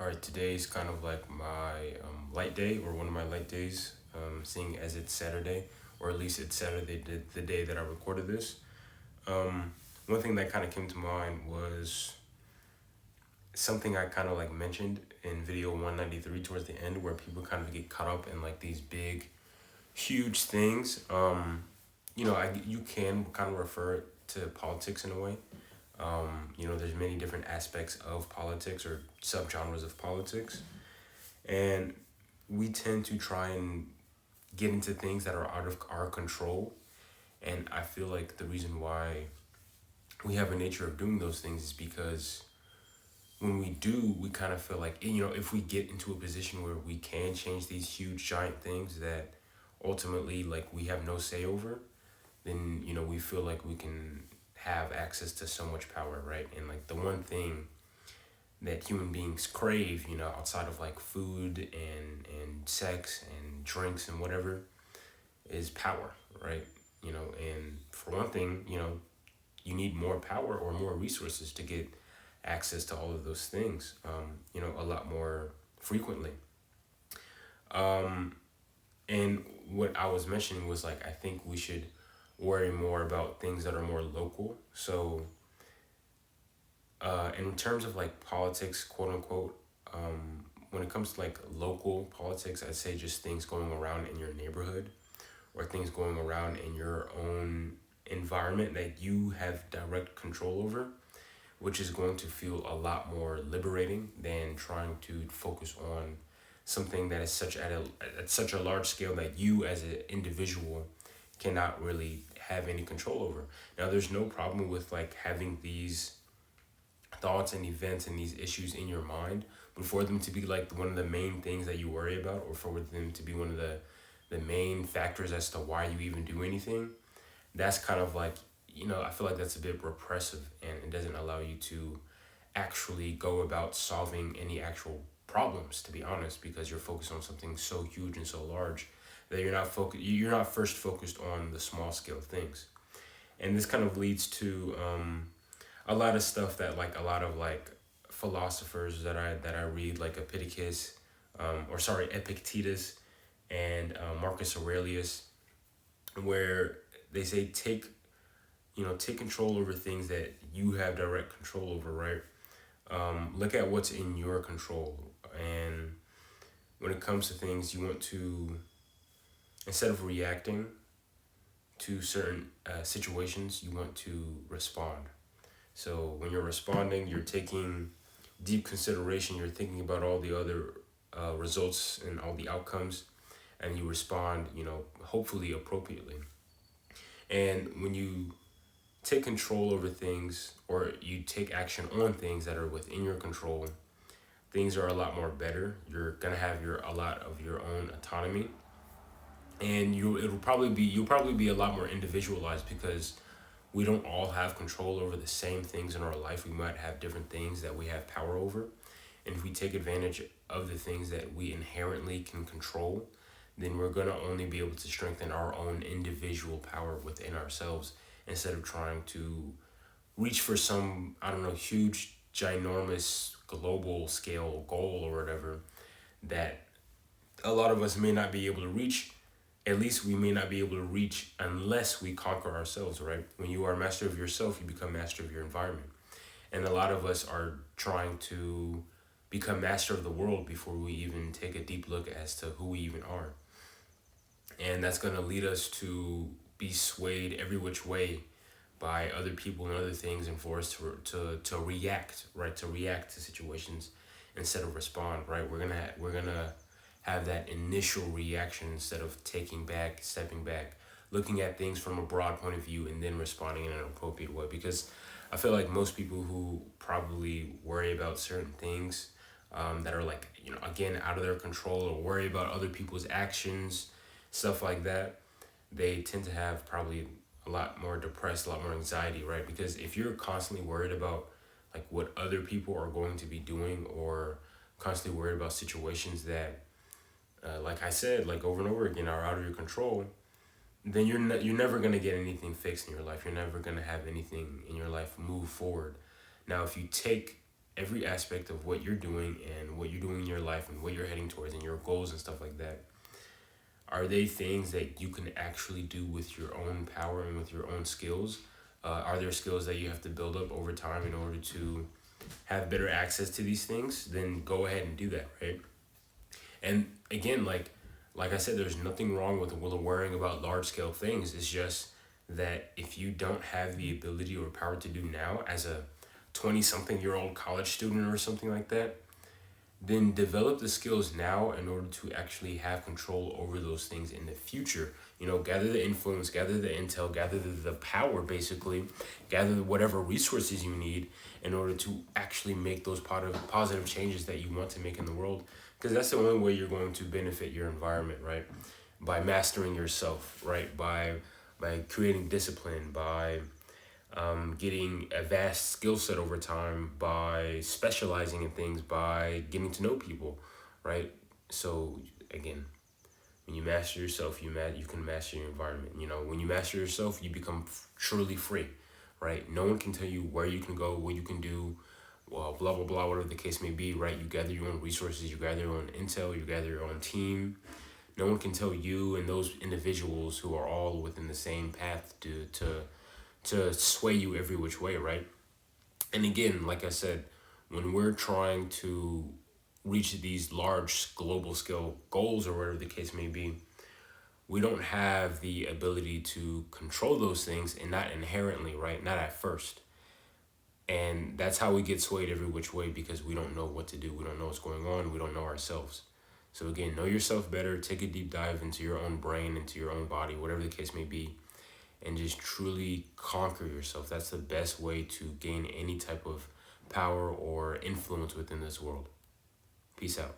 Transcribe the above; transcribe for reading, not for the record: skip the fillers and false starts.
All right, today is kind of like my light day, or one of my light days, seeing as it's Saturday, or at least it's Saturday, the day that I recorded this. One thing that kind of came to mind was something I kind of like mentioned in video 193 towards the end, where people kind of get caught up in like these big, huge things. You can kind of refer it to politics in a way. There's many different aspects of politics or subgenres of politics. And we tend to try and get into things that are out of our control. And I feel like the reason why we have a nature of doing those things is because when we do, we kind of feel like, if we get into a position where we can change these huge, giant things that ultimately, like, we have no say over, then, we feel like we can have access to so much power, right? And, like, the one thing that human beings crave, outside of like food and sex and drinks and whatever, is power, right? And for one thing, you need more power or more resources to get access to all of those things, a lot more frequently. And what I was mentioning was like, I think we should worry more about things that are more local. So, in terms of like politics, quote unquote, when it comes to like local politics, I'd say just things going around in your neighborhood or things going around in your own environment that you have direct control over, which is going to feel a lot more liberating than trying to focus on something that is at such a large scale that you as an individual cannot really have any control over. Now, there's no problem with like having these thoughts and events and these issues in your mind, but for them to be like one of the main things that you worry about, or for them to be one of the main factors as to why you even do anything, that's kind of like, I feel like that's a bit repressive, and it doesn't allow you to actually go about solving any actual problems, to be honest, because you're focused on something so huge and so large that you're not first focused on the small scale things. And this kind of leads to a lot of stuff that like a lot of like philosophers that I read, like Epictetus and Marcus Aurelius, where they say take control over things that you have direct control over, right? Look at what's in your control, and when it comes to things, you want to, instead of reacting to certain situations, you want to respond. So when you're responding, you're taking deep consideration. You're thinking about all the other results and all the outcomes, and you respond, hopefully appropriately. And when you take control over things, or you take action on things that are within your control, things are a lot more better. You're gonna have a lot of your own autonomy, and you'll probably be a lot more individualized, because we don't all have control over the same things in our life. We might have different things that we have power over. And if we take advantage of the things that we inherently can control, then we're going to only be able to strengthen our own individual power within ourselves, instead of trying to reach for some, I don't know, huge, ginormous, global scale goal or whatever that a lot of us may not be able to reach. At least we may not be able to reach unless we conquer ourselves, right? When you are master of yourself, you become master of your environment. And a lot of us are trying to become master of the world before we even take a deep look as to who we even are. And that's going to lead us to be swayed every which way by other people and other things, and for us to react, right? To react to situations instead of respond, right? We're gonna have that initial reaction instead of stepping back, looking at things from a broad point of view, and then responding in an appropriate way. Because I feel like most people who probably worry about certain things that are like, again, out of their control, or worry about other people's actions, stuff like that, they tend to have probably a lot more depressed, a lot more anxiety, right? Because if you're constantly worried about like what other people are going to be doing, or constantly worried about situations that, like I said, like over and over again, are out of your control, then you're never gonna get anything fixed in your life. You're never gonna have anything in your life move forward. Now, if you take every aspect of what you're doing and what you're doing in your life and what you're heading towards and your goals and stuff like that, are they things that you can actually do with your own power and with your own skills? Are there skills that you have to build up over time in order to have better access to these things? Then go ahead and do that, right? And again, like I said, there's nothing wrong with worrying about large scale things. It's just that if you don't have the ability or power to do now as a 20 something year old college student or something like that, then develop the skills now in order to actually have control over those things in the future. Gather the influence, gather the intel, gather the power, basically, gather whatever resources you need in order to actually make those positive changes that you want to make in the world. Because that's the only way you're going to benefit your environment, right? By mastering yourself, right? By creating discipline, by getting a vast skill set over time, by specializing in things, by getting to know people, right? So again, when you master yourself, you can master your environment. When you master yourself, you become truly free, right? No one can tell you where you can go, what you can do, well, blah blah blah, whatever the case may be, right? You gather your own resources, you gather your own intel, you gather your own team. No one can tell you and those individuals who are all within the same path to sway you every which way, right? And again, like I said, when we're trying to reach these large global scale goals or whatever the case may be, we don't have the ability to control those things, and not inherently, right? Not at first. And that's how we get swayed every which way, because we don't know what to do. We don't know what's going on. We don't know ourselves. So again, know yourself better. Take a deep dive into your own brain, into your own body, whatever the case may be, and just truly conquer yourself. That's the best way to gain any type of power or influence within this world. Peace out.